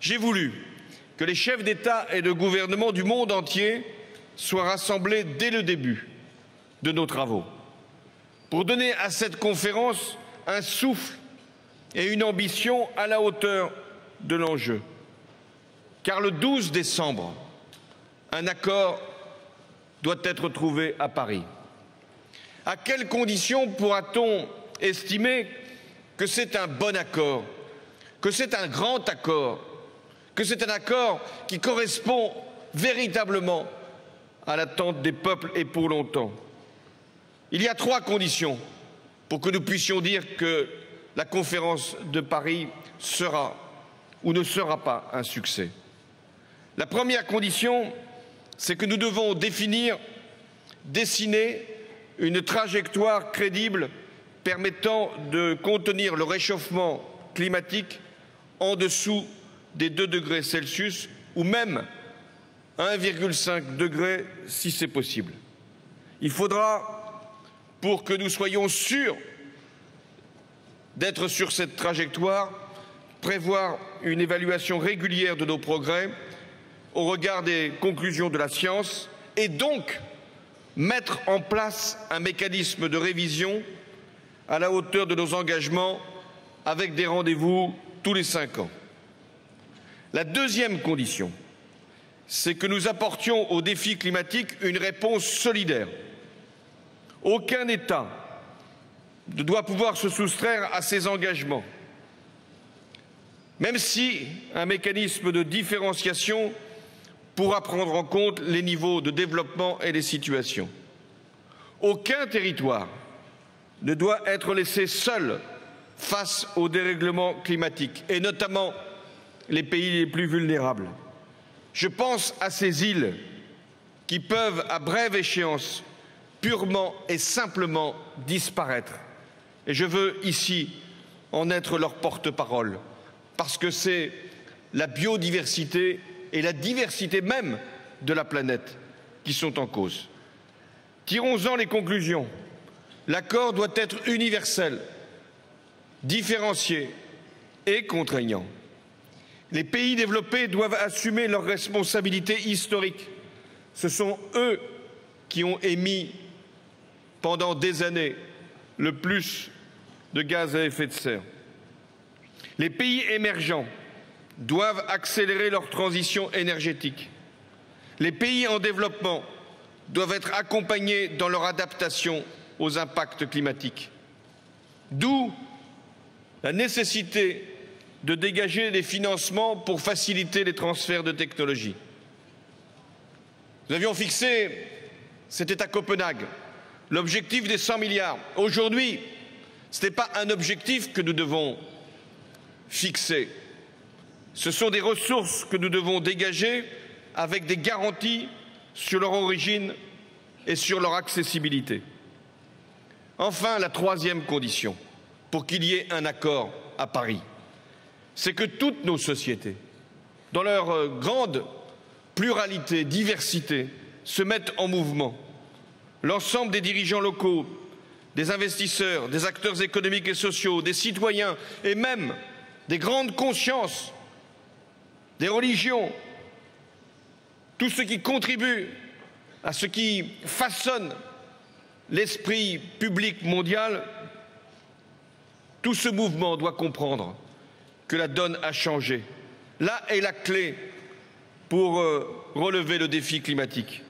J'ai voulu que les chefs d'État et de gouvernement du monde entier soient rassemblés dès le début de nos travaux, pour donner à cette conférence un souffle et une ambition à la hauteur de l'enjeu. Car le 12 décembre, un accord doit être trouvé à Paris. À quelles conditions pourra-t-on estimer que c'est un bon accord, que c'est un grand accord, que c'est un accord qui correspond véritablement à l'attente des peuples et pour longtemps? Il y a 3 conditions pour que nous puissions dire que la conférence de Paris sera ou ne sera pas un succès. La première condition, c'est que nous devons dessiner une trajectoire crédible permettant de contenir le réchauffement climatique en dessous des 2 degrés Celsius ou même 1,5 degré si c'est possible. Il faudra, pour que nous soyons sûrs d'être sur cette trajectoire, prévoir une évaluation régulière de nos progrès au regard des conclusions de la science et donc mettre en place un mécanisme de révision à la hauteur de nos engagements avec des rendez-vous tous les 5 ans. La deuxième condition, c'est que nous apportions aux défis climatiques une réponse solidaire. Aucun État ne doit pouvoir se soustraire à ses engagements, même si un mécanisme de différenciation pourra prendre en compte les niveaux de développement et les situations. Aucun territoire ne doit être laissé seul face au dérèglement climatique, et notamment les pays les plus vulnérables. Je pense à ces îles qui peuvent, à brève échéance, purement et simplement disparaître. Et je veux ici en être leur porte-parole, parce que c'est la biodiversité et la diversité même de la planète qui sont en cause. Tirons-en les conclusions. L'accord doit être universel, différencié et contraignant. Les pays développés doivent assumer leurs responsabilités historiques. Ce sont eux qui ont émis pendant des années le plus de gaz à effet de serre. Les pays émergents doivent accélérer leur transition énergétique. Les pays en développement doivent être accompagnés dans leur adaptation aux impacts climatiques. D'où la nécessité de dégager des financements pour faciliter les transferts de technologies. Nous avions fixé, c'était à Copenhague, l'objectif des 100 milliards. Aujourd'hui, ce n'est pas un objectif que nous devons fixer. Ce sont des ressources que nous devons dégager avec des garanties sur leur origine et sur leur accessibilité. Enfin, la troisième condition pour qu'il y ait un accord à Paris, c'est que toutes nos sociétés, dans leur grande pluralité, diversité, se mettent en mouvement. L'ensemble des dirigeants locaux, des investisseurs, des acteurs économiques et sociaux, des citoyens et même des grandes consciences, des religions, tout ce qui contribue à ce qui façonne l'esprit public mondial, tout ce mouvement doit comprendre que la donne a changé. Là est la clé pour relever le défi climatique.